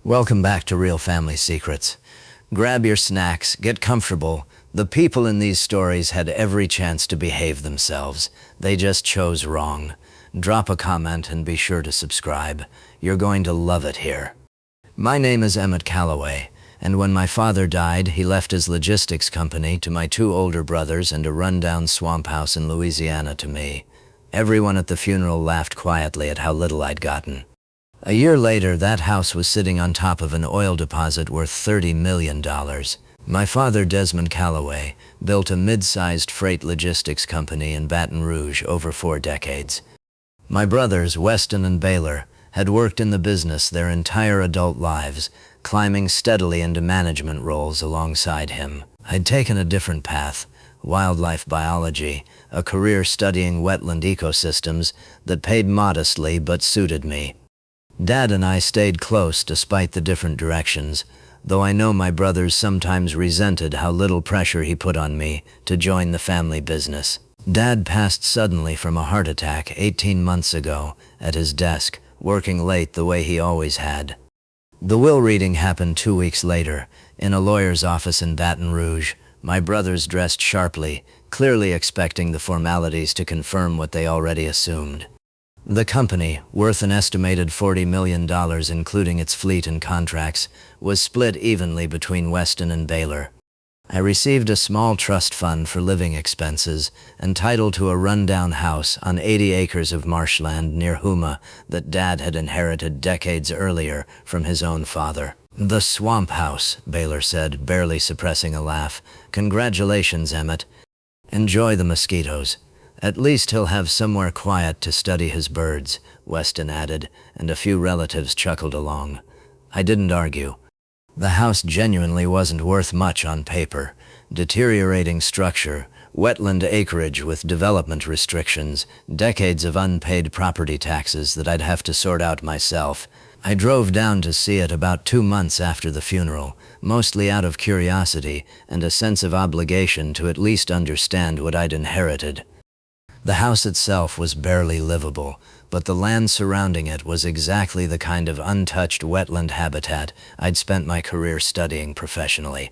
Welcome back to Real Family Secrets. Grab your snacks, get comfortable. The people in these stories had every chance to behave themselves. They just chose wrong. Drop a comment and be sure to subscribe. You're going to love it here. My name is Emmett Calloway, and when my father died, he left his logistics company to my two older brothers and a rundown swamp house in Louisiana to me. Everyone at the funeral laughed quietly at how little I'd gotten. A year later, that house was sitting on top of an oil deposit worth $30 million. My father, Desmond Calloway, built a mid-sized freight logistics company in Baton Rouge over 4 decades. My brothers, Weston and Baylor, had worked in the business their entire adult lives, climbing steadily into management roles alongside him. I'd taken a different path, wildlife biology, a career studying wetland ecosystems that paid modestly but suited me. Dad and I stayed close despite the different directions, though I know my brothers sometimes resented how little pressure he put on me to join the family business. Dad passed suddenly from a heart attack 18 months ago at his desk, working late the way he always had. The will reading happened 2 weeks later, in a lawyer's office in Baton Rouge. My brothers dressed sharply, clearly expecting the formalities to confirm what they already assumed. The company, worth an estimated $40 million including its fleet and contracts, was split evenly between Weston and Baylor. I received a small trust fund for living expenses and title to a rundown house on 80 acres of marshland near Houma that Dad had inherited decades earlier from his own father. "The swamp house," Baylor said, barely suppressing a laugh. "Congratulations, Emmett. Enjoy the mosquitoes. At least he'll have somewhere quiet to study his birds," Weston added, and a few relatives chuckled along. I didn't argue. The house genuinely wasn't worth much on paper. Deteriorating structure, wetland acreage with development restrictions, decades of unpaid property taxes that I'd have to sort out myself. I drove down to see it about 2 months after the funeral, mostly out of curiosity and a sense of obligation to at least understand what I'd inherited. The house itself was barely livable, but the land surrounding it was exactly the kind of untouched wetland habitat I'd spent my career studying professionally.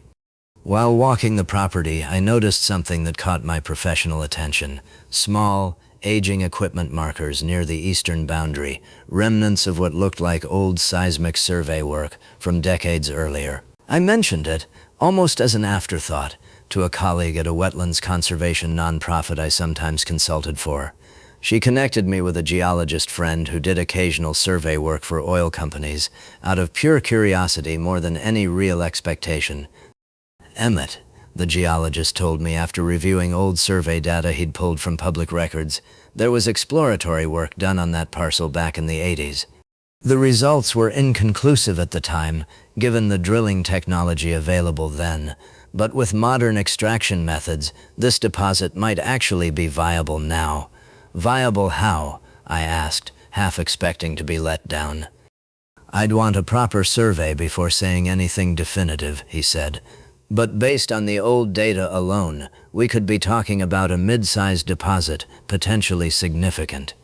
While walking the property, I noticed something that caught my professional attention. Small, aging equipment markers near the eastern boundary, remnants of what looked like old seismic survey work from decades earlier. I mentioned it, almost as an afterthought, to a colleague at a wetlands conservation nonprofit I sometimes consulted for. She connected me with a geologist friend who did occasional survey work for oil companies, out of pure curiosity more than any real expectation. "Emmett," the geologist told me after reviewing old survey data he'd pulled from public records, "there was exploratory work done on that parcel back in the 80s. The results were inconclusive at the time, given the drilling technology available then. But with modern extraction methods, this deposit might actually be viable now." "Viable how?" I asked, half expecting to be let down. "I'd want a proper survey before saying anything definitive," he said. "But based on the old data alone, we could be talking about a mid-sized deposit, potentially significant."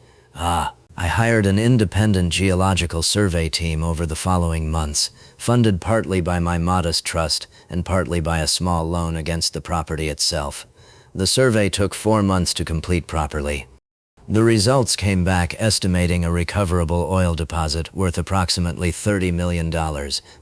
I hired an independent geological survey team over the following months, funded partly by my modest trust and partly by a small loan against the property itself. The survey took 4 months to complete properly. The results came back estimating a recoverable oil deposit worth approximately $30 million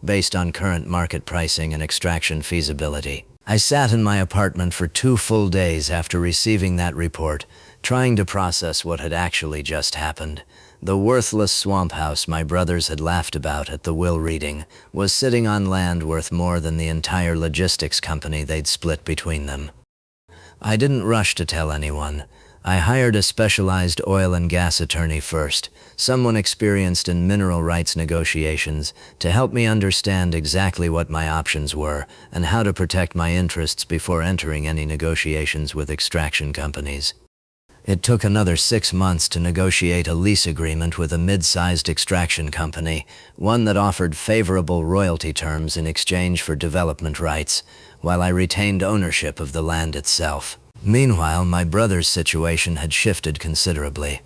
based on current market pricing and extraction feasibility. I sat in my apartment for 2 full days after receiving that report, trying to process what had actually just happened. The worthless swamp house my brothers had laughed about at the will reading was sitting on land worth more than the entire logistics company they'd split between them. I didn't rush to tell anyone. I hired a specialized oil and gas attorney first, someone experienced in mineral rights negotiations, to help me understand exactly what my options were and how to protect my interests before entering any negotiations with extraction companies. It took another 6 months to negotiate a lease agreement with a mid-sized extraction company, one that offered favorable royalty terms in exchange for development rights, while I retained ownership of the land itself. Meanwhile, my brother's situation had shifted considerably.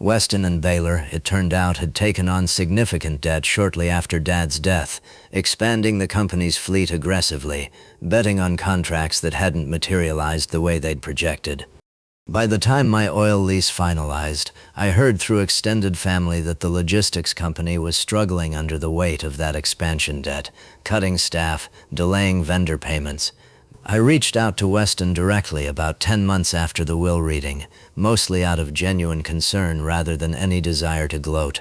Weston and Baylor, it turned out, had taken on significant debt shortly after Dad's death, expanding the company's fleet aggressively, betting on contracts that hadn't materialized the way they'd projected. By the time my oil lease finalized, I heard through extended family that the logistics company was struggling under the weight of that expansion debt, cutting staff, delaying vendor payments. I reached out to Weston directly about 10 months after the will reading, mostly out of genuine concern rather than any desire to gloat.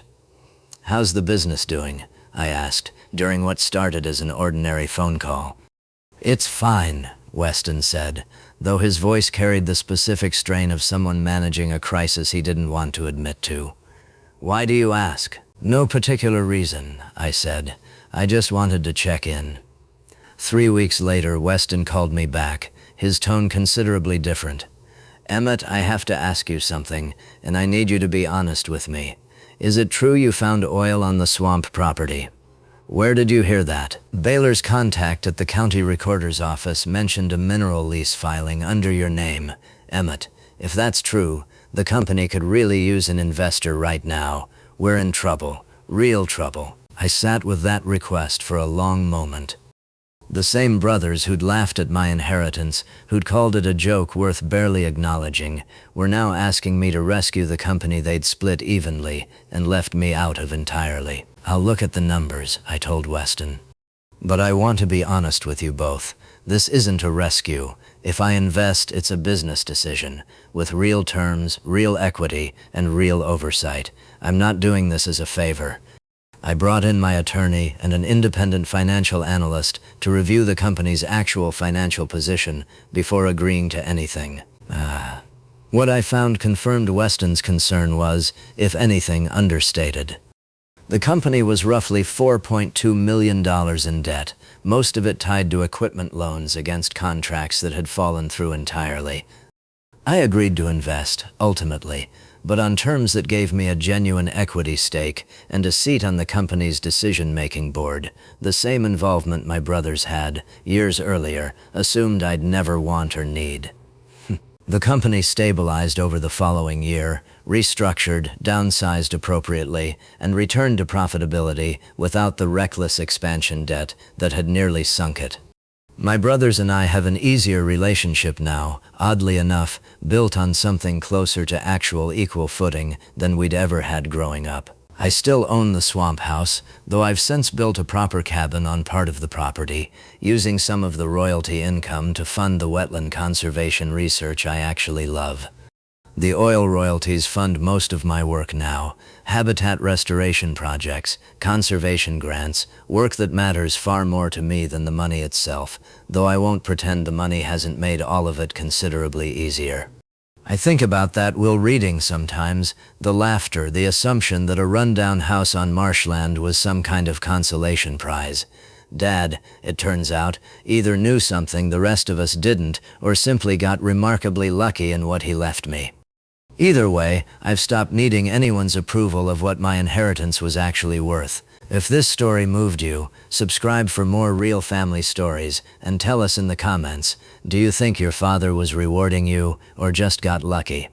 "How's the business doing?" I asked, during what started as an ordinary phone call. "It's fine," Weston said, though his voice carried the specific strain of someone managing a crisis he didn't want to admit to. "Why do you ask?" "No particular reason," I said. "I just wanted to check in." 3 weeks later, Weston called me back, his tone considerably different. "Emmett, I have to ask you something, and I need you to be honest with me. Is it true you found oil on the swamp property?" "Where did you hear that?" "Baylor's contact at the county recorder's office mentioned a mineral lease filing under your name. Emmett, if that's true, the company could really use an investor right now. We're in trouble, real trouble." I sat with that request for a long moment. The same brothers who'd laughed at my inheritance, who'd called it a joke worth barely acknowledging, were now asking me to rescue the company they'd split evenly and left me out of entirely. "I'll look at the numbers," I told Weston. "But I want to be honest with you both. This isn't a rescue. If I invest, it's a business decision, with real terms, real equity, and real oversight. I'm not doing this as a favor." I brought in my attorney and an independent financial analyst to review the company's actual financial position before agreeing to anything. What I found confirmed Weston's concern was, if anything, understated. The company was roughly $4.2 million in debt, most of it tied to equipment loans against contracts that had fallen through entirely. I agreed to invest, ultimately, but on terms that gave me a genuine equity stake and a seat on the company's decision-making board, the same involvement my brothers had, years earlier, assumed I'd never want or need. The company stabilized over the following year, restructured, downsized appropriately, and returned to profitability without the reckless expansion debt that had nearly sunk it. My brothers and I have an easier relationship now, oddly enough, built on something closer to actual equal footing than we'd ever had growing up. I still own the swamp house, though I've since built a proper cabin on part of the property, using some of the royalty income to fund the wetland conservation research I actually love. The oil royalties fund most of my work now: habitat restoration projects, conservation grants, work that matters far more to me than the money itself, though I won't pretend the money hasn't made all of it considerably easier. I think about that will reading sometimes, the laughter, the assumption that a rundown house on marshland was some kind of consolation prize. Dad, it turns out, either knew something the rest of us didn't, or simply got remarkably lucky in what he left me. Either way, I've stopped needing anyone's approval of what my inheritance was actually worth. If this story moved you, subscribe for more real family stories, and tell us in the comments, do you think your father was rewarding you, or just got lucky?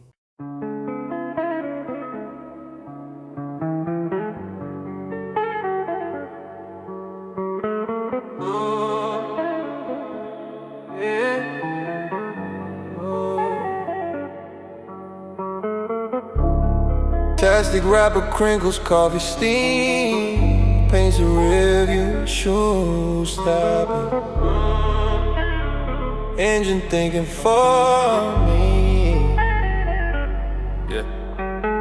Plastic wrapper crinkles, coffee steam, paints a rearview, shoes stopping, engine thinking for me.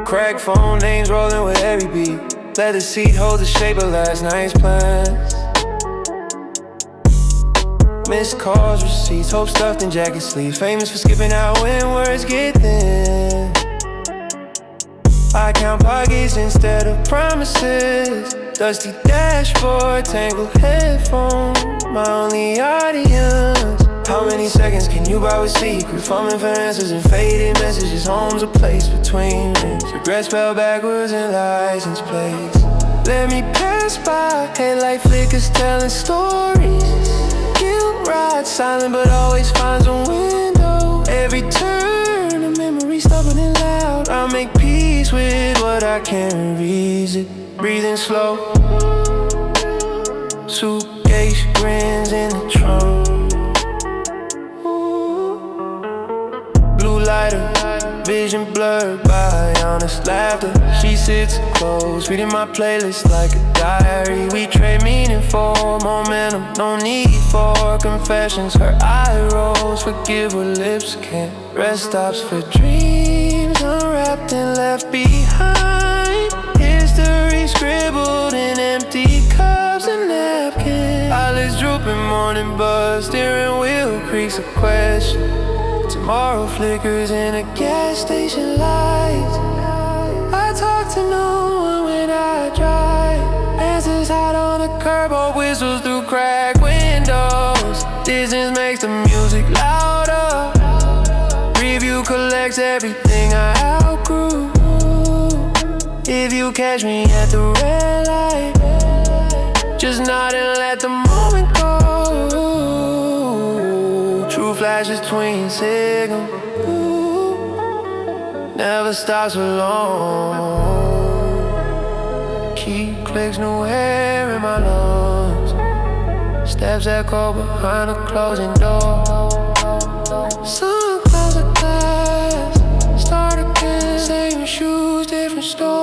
Crack phone names rolling with every beat. Leather seat holds the shape of last night's plans. Missed calls, receipts, hope stuffed in jacket sleeves. Famous for skipping out when words get thin. I count pockets instead of promises. Dusty dashboard, tangled headphones, my only audience. How many seconds can you buy with secrets? Fumbling for answers and faded messages. Home's a place between rings. Regrets spelled backwards in license plates. Let me pass by, headlight flickers telling stories. Guilt rides silent but always finds a window. Every turn a memory stubborn and loud. I'll make peace mixed with what I can't revisit. Breathing slow, suitcase grins in the trunk. Blue lighter, vision blurred by honest laughter. She sits close, reading my playlist like a diary. We trade meaning for momentum, no need for confessions. Her eye rolls, forgive her lips can't. Rest stops for dreams unwrapped and left behind. History scribbled in empty cups and napkins. Eyelids drooping, morning buzz, steering wheel creaks a question. Tomorrow flickers in a gas station light. I talk to no one when I drive. Answers out on the curb or whistles through cracked windows. Distance makes the music louder. Review collects everything I outgrew. If you catch me at the red light, just nod and let the moment go. True flashes between signals, never stops for long. Key clicks, new air in my lungs. Steps echo behind a closing door. Sun clouds of glass, start again. Same shoes, different story.